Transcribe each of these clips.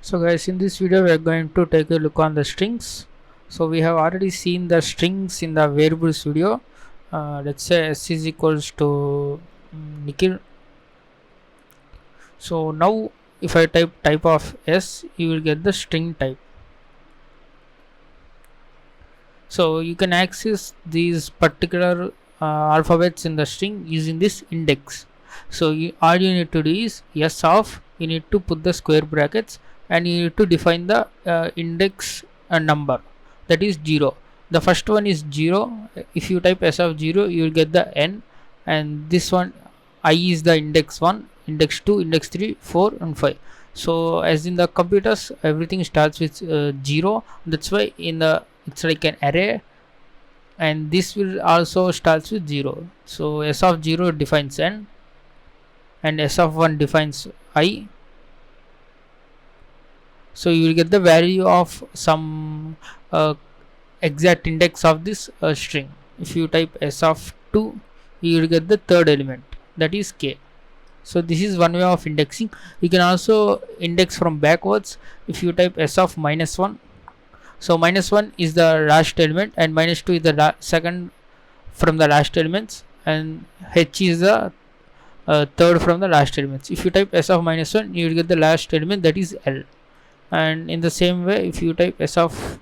So guys, in this video we are going to take a look on the strings. So we have already seen the strings in the variables video. Let's say s is equals to nickel. So now if I type of s, you will get the string type. So you can access these particular alphabets in the string using this index. So all you need to do is s of, you need to put the square brackets and you need to define the index number, that is 0. The first one is 0. If you type s of 0, you will get the n, and this one I is the index 1, index 2, index 3, 4 and 5. So as in the computers, everything starts with 0. That's why in the it's like an array, and this will also starts with 0. So s of 0 defines n and s of 1 defines I. So you will get the value of some exact index of this string. If you type s of 2, you will get the third element, that is k. So this is one way of indexing. You can also index from backwards. If you type s of -1, so -1 is the last element and -2 is the second from the last elements, and h is the third from the last elements. If you type s of -1, you will get the last element, that is l. And in the same way, if you type s of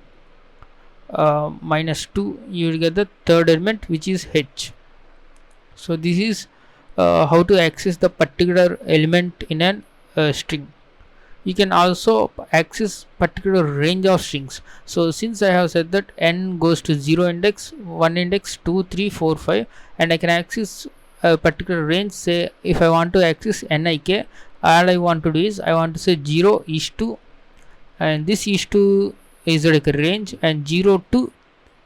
-2, you will get the third element, which is h. So this is how to access the particular element in an string. You can also access particular range of strings. So since I have said that n goes to 0 index, 1 index, 2, 3, 4, 5, and I can access a particular range. Say if I want to access nik, all I want to do is I want to say 0 is to, and this is to is like a range, and 0 to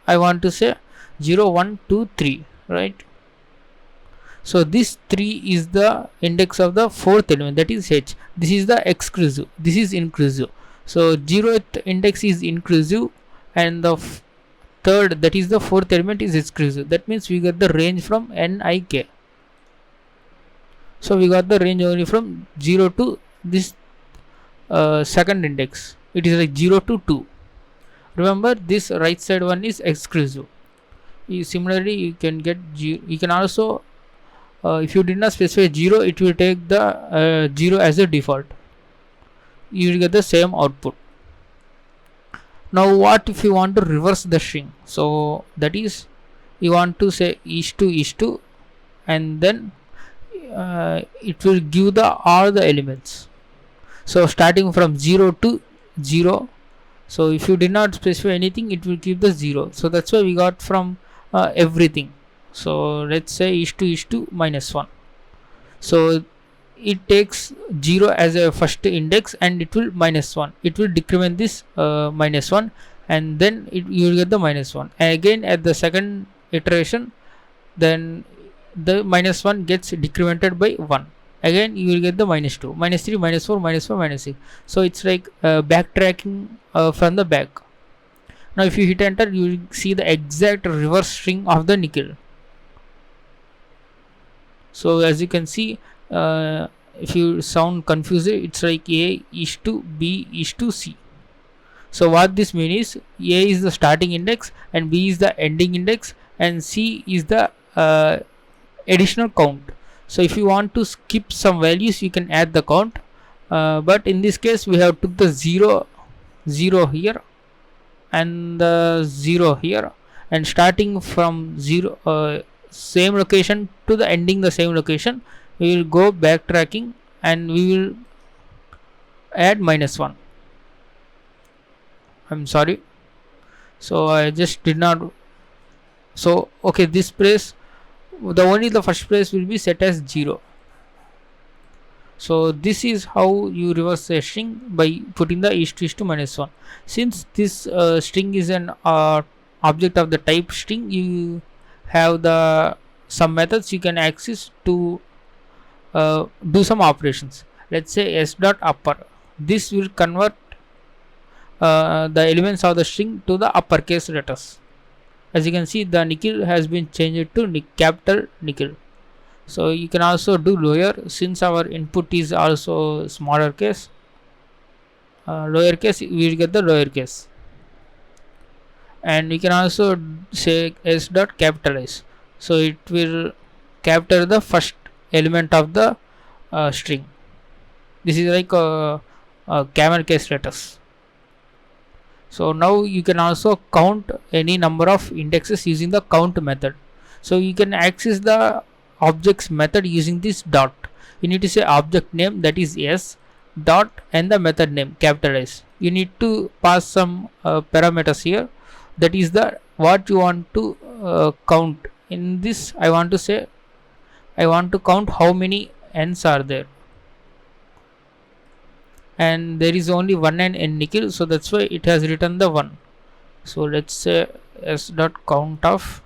I want to say 0, 1, 2, 3, right? So this 3 is the index of the fourth element, that is h. This is the exclusive, this is inclusive. So 0th index is inclusive and the third, that is the fourth element, is exclusive. That means we get the range from nik. So we got the range only from 0 to this second index. It is like 0 to 2. Remember, this right side one is exclusive. Similarly, you can get you can also if you did not specify 0, it will take the 0 as a default. You will get the same output. Now what if you want to reverse the string? So that is, you want to say is to, and then it will give the all the elements. So starting from 0 to 0. So if you did not specify anything, it will give the 0. So that's why we got from everything. So let's say is to -1. So it takes 0 as a first index and it will -1. It will decrement this -1, and then you will get the -1. And again at the second iteration, then the -1 gets decremented by 1. Again you will get the -2, -3, -4, -5, -6. So it's like backtracking from the back. Now if you hit enter, you will see the exact reverse string of the nickel. So as you can see, if you sound confused, it's like a is to b is to c. So what this means is a is the starting index and b is the ending index and c is the additional count. So if you want to skip some values, you can add the count, but in this case we have took the 0 here and the 0 here, and starting from 0 same location to the ending the same location, we will go backtracking and we will add -1. I'm sorry, so I just did not. So okay, this place, the first place will be set as 0. So this is how you reverse a string, by putting the is to -1. Since this string is an object of the type string, you have the some methods you can access to do some operations. Let's say s dot upper. This will convert the elements of the string to the uppercase letters. As you can see, the nickel has been changed to capital nickel. So you can also do lower, since our input is also smaller case. lowercase, we will get the lowercase. And we can also say s dot capitalize, so it will capture the first element of the string. This is like a camel case letters. So now you can also count any number of indexes using the count method. So you can access the objects method using this dot. You need to say object name, that is s dot, and the method name capital S. You need to pass some parameters here, that is the what you want to count. In this I want to say I want to count how many n's are there, and there is only one n in Nikhil, so that's why it has written the 1. So let's say s dot count of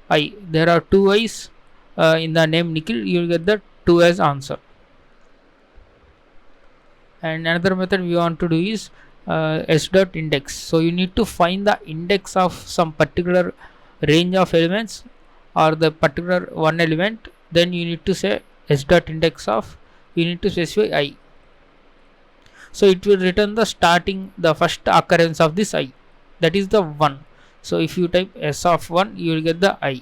I. There are two i's in the name Nikhil, you will get the 2 as answer. And another method we want to do is s dot index. So you need to find the index of some particular range of elements or the particular one element, then you need to say s dot index of, you need to specify I. So it will return the starting, the first occurrence of this I, that is the 1. So if you type s of 1, you will get the I.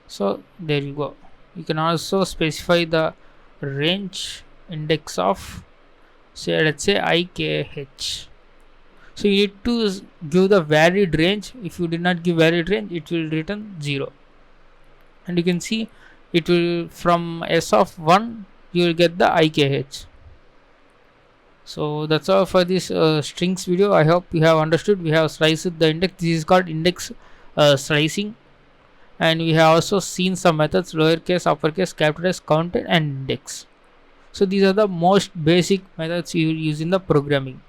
So there you go. You can also specify the range index of, say let's say ikh. So you need to give the varied range. If you did not give varied range, it will return 0. And you can see it will, from s of 1 you will get the ikh. So that's all for this strings video. I hope you have understood. We have sliced the index. This is called index slicing, and we have also seen some methods: lowercase, uppercase, capitalize, counted, and index. So these are the most basic methods you use in the programming.